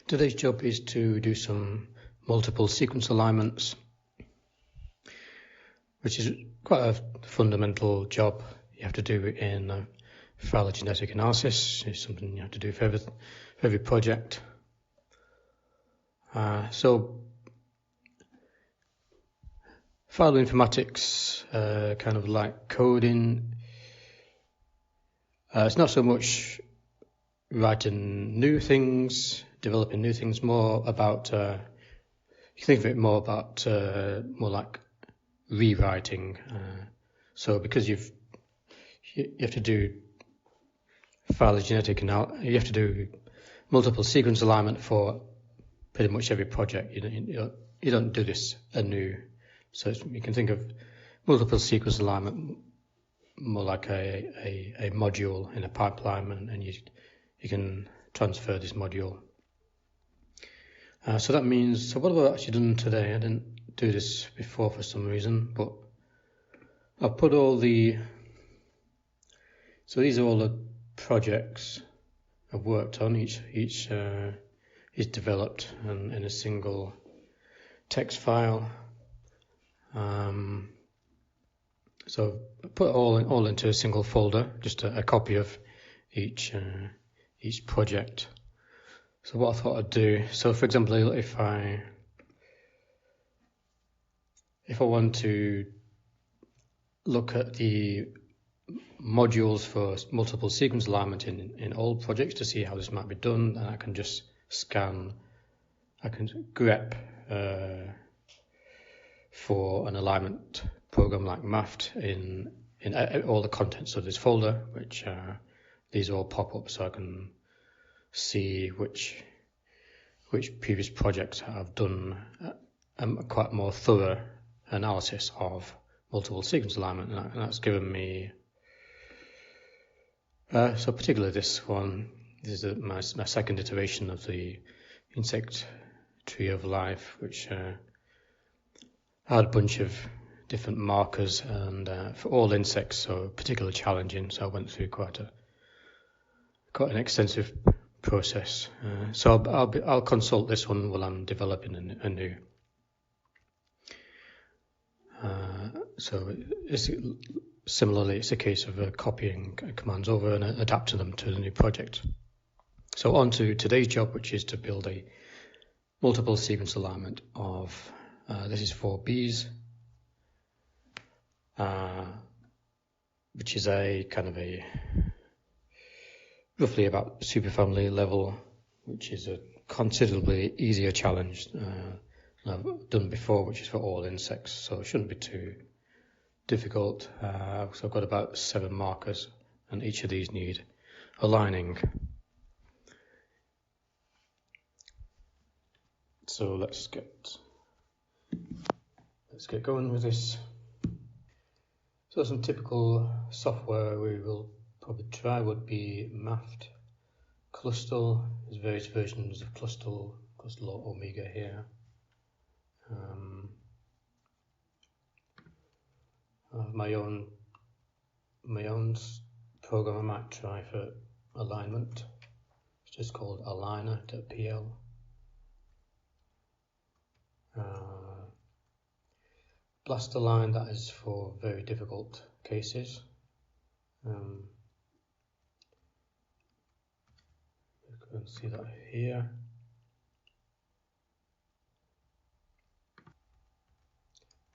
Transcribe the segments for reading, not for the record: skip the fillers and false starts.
Today's job is to do some multiple sequence alignments, which is quite a fundamental job you have to do in phylogenetic analysis. It's something you have to do for every project. So Phyloinformatics, kind of like coding, it's not so much writing new things, developing new things, more about, you think of it more about, more like rewriting. So because you have to do phylogenetic analysis, you have to do multiple sequence alignment for pretty much every project. You don't do this anew. So you can think of multiple sequence alignment more like a module in a pipeline, and you can transfer this module. So that means, so what have I actually done today? I didn't do this before for some reason, but I've put all the, so these are all the projects I've worked on. Each is developed in a single text file. So I put it all into a single folder, just a copy of each project. So what I thought I'd do, so for example, if I want to look at the modules for multiple sequence alignment in old projects to see how this might be done, then I can just scan, I can grep for an alignment program like MAFT in all the contents of this folder, which these all pop up, so I can see which previous projects have done quite more thorough analysis of multiple sequence alignment, and that's given me, so particularly this one, this is my second iteration of the insect tree of life, which had a bunch of different markers, and for all insects, so particularly challenging. So I went through quite an extensive process. So I'll consult this one while I'm developing a new. So similarly, it's a case of copying commands over and adapting them to the new project. So on to today's job, which is to build a multiple sequence alignment of, this is for bees, which is a kind of a roughly about superfamily level, which is a considerably easier challenge than I've done before, which is for all insects, so it shouldn't be too difficult. So I've got about 7 markers, and each of these need aligning. So let's get going with this. So some typical software we will probably try would be MAFT, Clustal. There's various versions of Clustal Omega here. I have my own program I might try for alignment. It's just called aligner.pl. Blast align, that is for very difficult cases. You can see that here.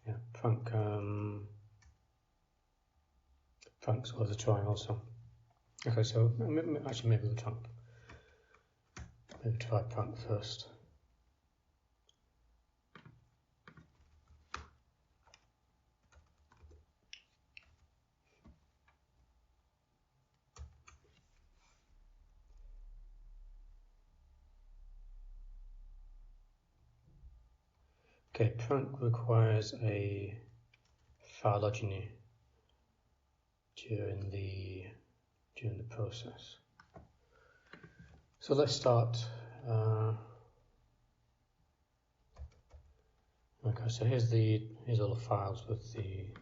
Yeah, Prank's worth a try also. Okay, so actually maybe we'll try Prank first. Okay, Prank requires a phylogeny during the process. So let's start. Okay, so here's all the files with the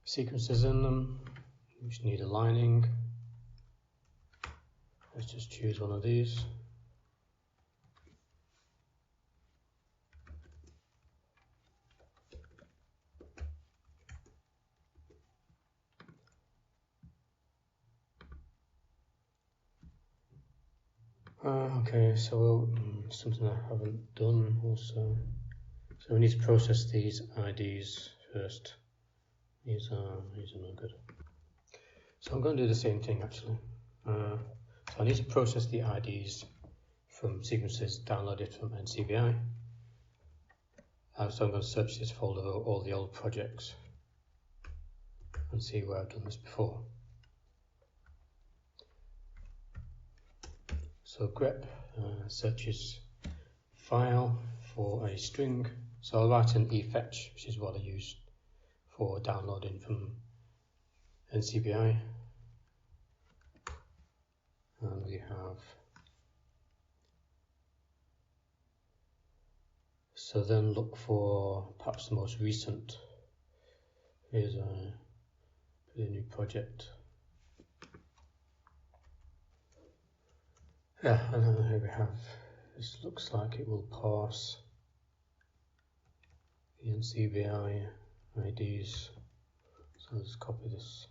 sequences in them, which need aligning. Let's just choose one of these. Okay, so something I haven't done also. So we need to process these IDs first. These are no good. So I'm going to do the same thing actually. So I need to process the IDs from sequences downloaded from NCBI. So I'm going to search this folder of all the old projects and see where I've done this before. So grep searches file for a string. So I'll write an efetch, which is what I use for downloading from NCBI. And we have, so then look for perhaps the most recent. Here's a new project. Yeah, and then here we have, this looks like it will parse the NCBI IDs. So let's copy this.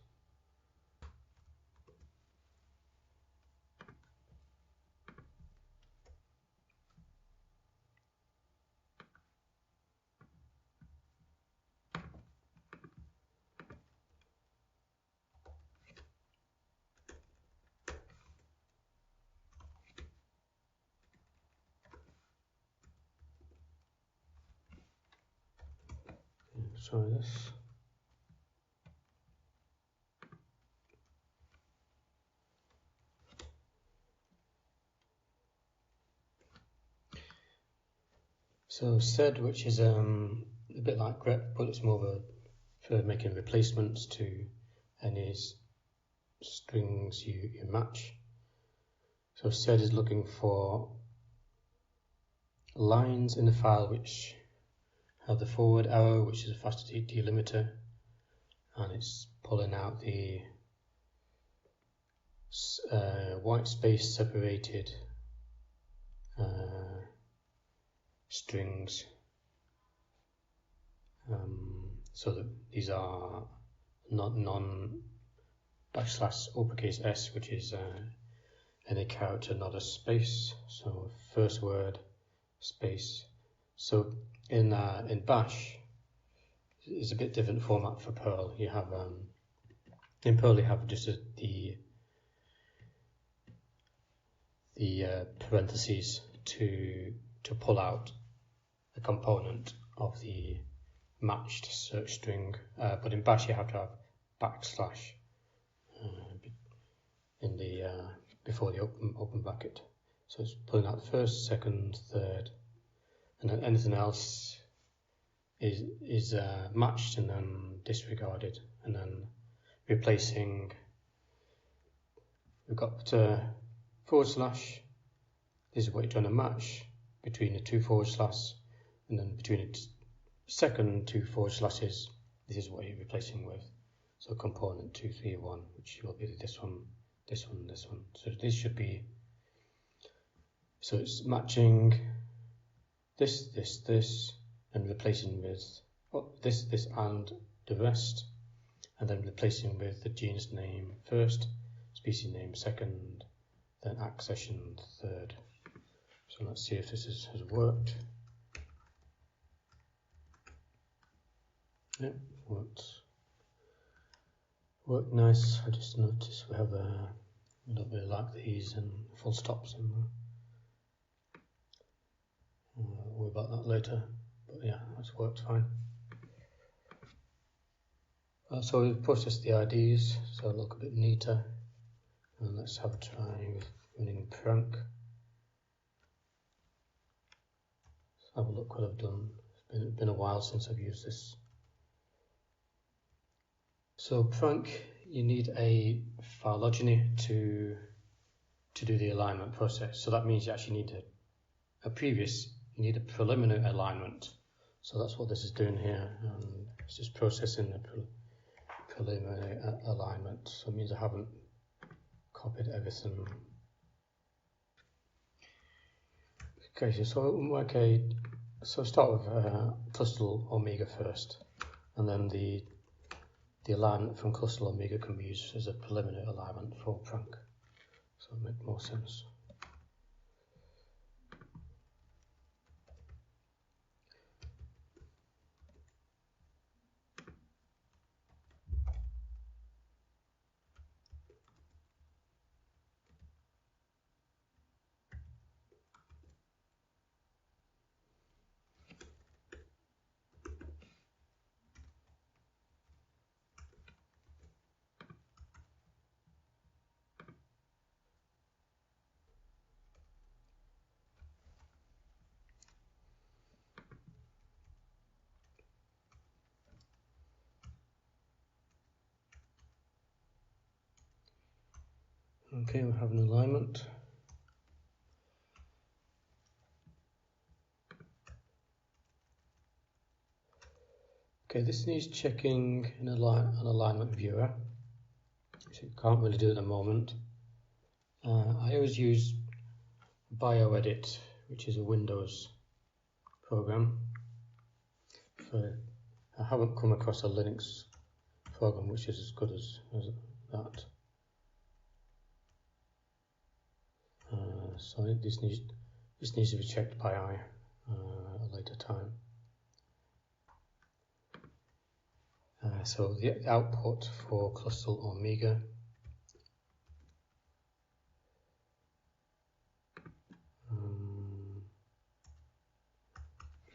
Try this. So sed, which is a bit like grep, but it's more of a for making replacements to any strings you match. So sed is looking for lines in the file which have the forward arrow, which is a faster delimiter, and it's pulling out the white space separated strings, so that these are non / uppercase S, which is any character, not a space. So first word space. So in Bash, it's a bit different format for Perl. You have in Perl you have just the parentheses to pull out a component of the matched search string, but in Bash you have to have / in the before the open bracket. So it's pulling out the first, second, third, and then anything else is matched and then disregarded, and then replacing. We've got // This is what you're trying to match between the two // and then between the second two // this is what you're replacing with. So component 2, 3, 1, which will be this one, this one, this one. So this should be. So it's matching this, and replacing with this, and the rest, and then replacing with the genus name first, species name second, then accession third. So let's see if this has worked. Yep, worked nice. I just noticed we have a don't really like these and full stops in there. I'll worry about that later, but yeah, that's worked fine. So we've processed the IDs, so it'll look a bit neater. And let's have a try with running prank. Let's have a look what I've done. It's been a while since I've used this. So prank, you need a phylogeny to do the alignment process. So that means you actually need you need a preliminary alignment. So that's what this is doing here. It's just processing the preliminary alignment. So it means I haven't copied everything. Okay, so start with cluster omega first, and then the alignment from cluster omega can be used as a preliminary alignment for prank. So it makes more sense. Okay, we have an alignment. Okay, this needs checking in an alignment viewer, which you can't really do at the moment. I always use BioEdit, which is a Windows program. I haven't come across a Linux program which is as good as that. So this needs to be checked by eye at a later time. So the output for Cluster Omega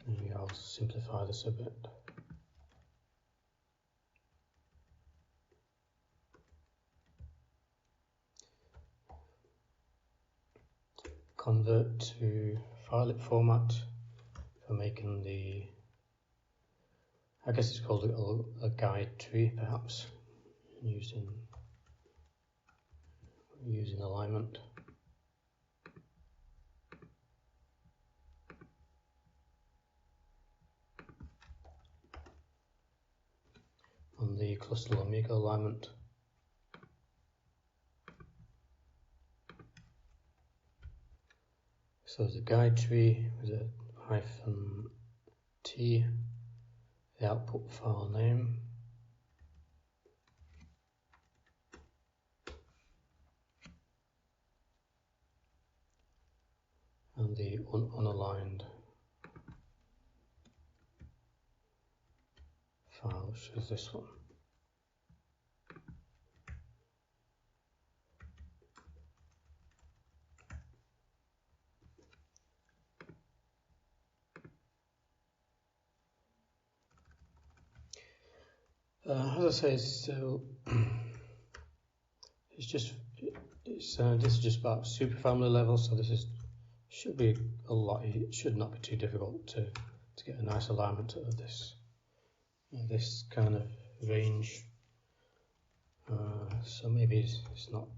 maybe I'll simplify this a bit. Convert to file format for making the, I guess it's called a guide tree perhaps, using alignment. On the Cluster Omega alignment. So the guide tree with a -t, the output file name, and the unaligned file, which is this one. As I say, this is just about superfamily level, so this should be a lot. It should not be too difficult to get a nice alignment of this kind of range. So maybe it's not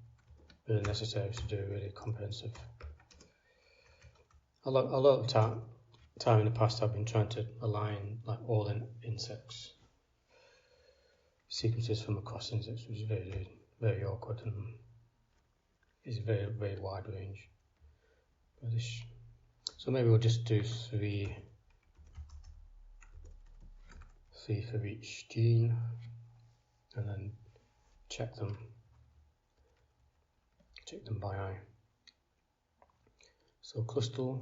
really necessary to do really comprehensive. A lot of time in the past, I've been trying to align like all insects sequences from across insects, which is very, very awkward and is a very, very wide range. So maybe we'll just do three for each gene, and then check them by eye. So cluster.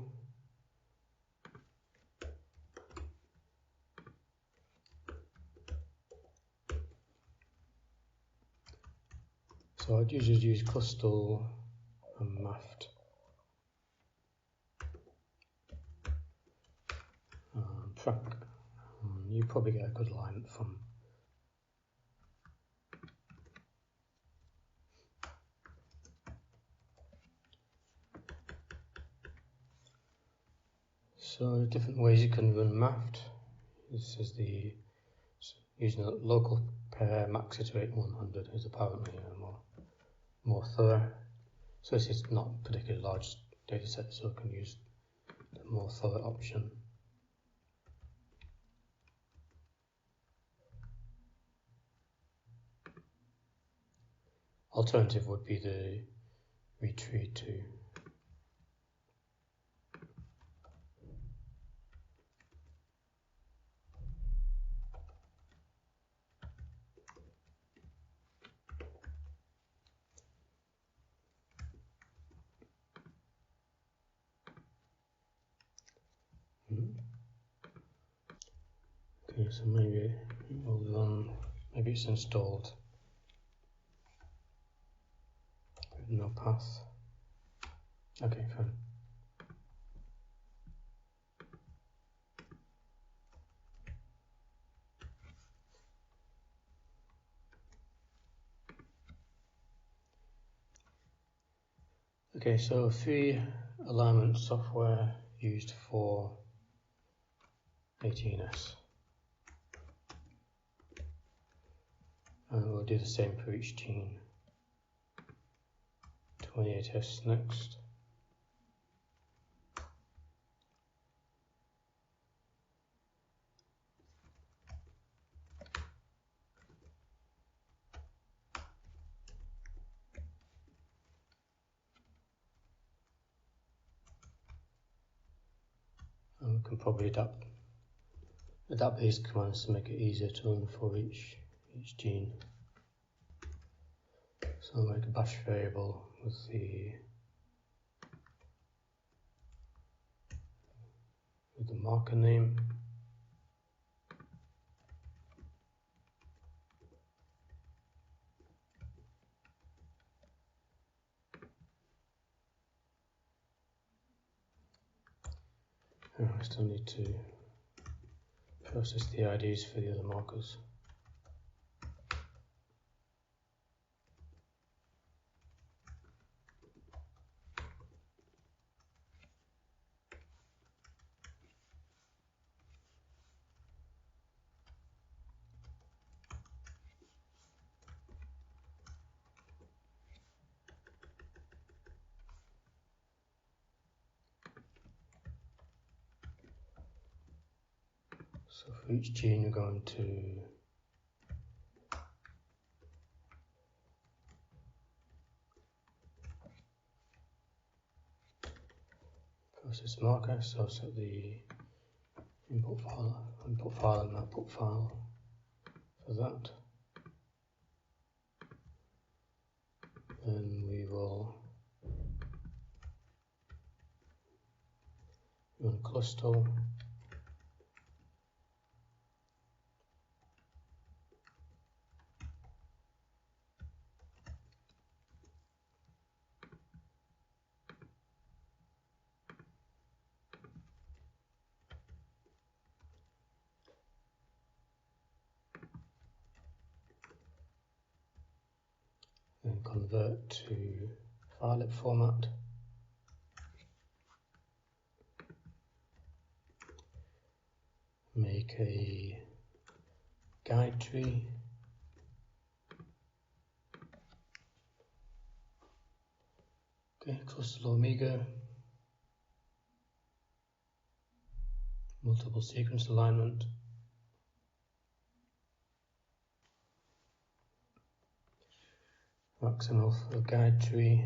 So I'd usually use cluster and maft. You probably get a good alignment from. So different ways you can run maft. This is using a local pair max iterate 100 is apparently more thorough. So this is not a particularly large data set, so I can use the more thorough option. Alternative would be the retreat to. Okay, so maybe we'll run, maybe it's installed with no path. Okay, fine. Okay, so 3 alignment software used for 18S. And we'll do the same for each gene. 28S next. And we can probably adapt these commands to make it easier to run for each gene. So I'll make a bash variable with the marker name. And I still need to process the IDs for the other markers. So for each gene we're going to process marker, so I'll set the input file and output file for that. Then we will run cluster. Then convert to file format. Make a guide tree. Okay, cluster omega. Multiple sequence alignment. Maximal for guide tree.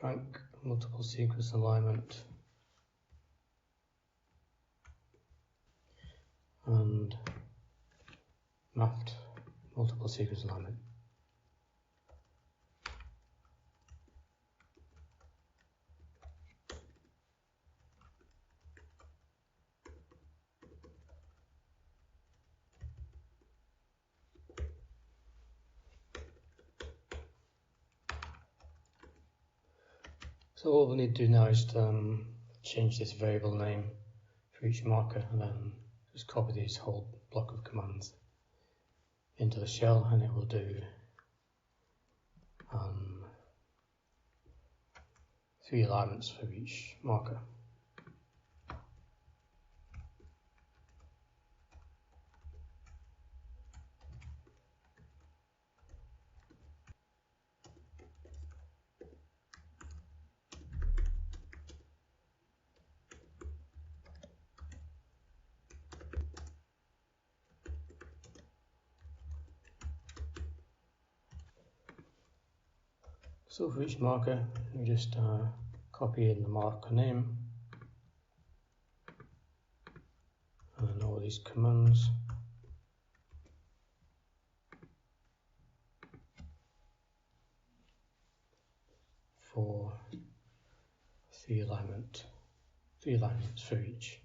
Frank, multiple sequence alignment, and mapped multiple sequence alignment. So all we need to do now is change this variable name for each marker, and then just copy this whole block of commands into the shell, and it will do 3 alignments for each marker. So for each marker, we just copy in the marker name and all these commands. For three alignments for each.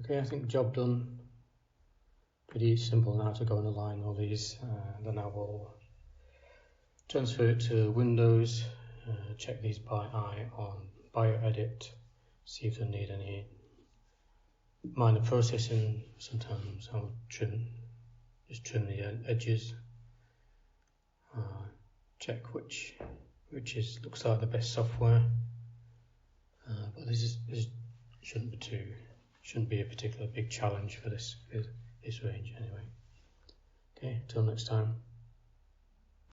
Okay, I think job done. Pretty simple now to go and align all these. Then I will transfer it to Windows, check these by eye on BioEdit, see if they need any minor processing. Sometimes I'll just trim the edges, check which looks like the best software. But this shouldn't be a particular big challenge for this range anyway. Okay, till next time.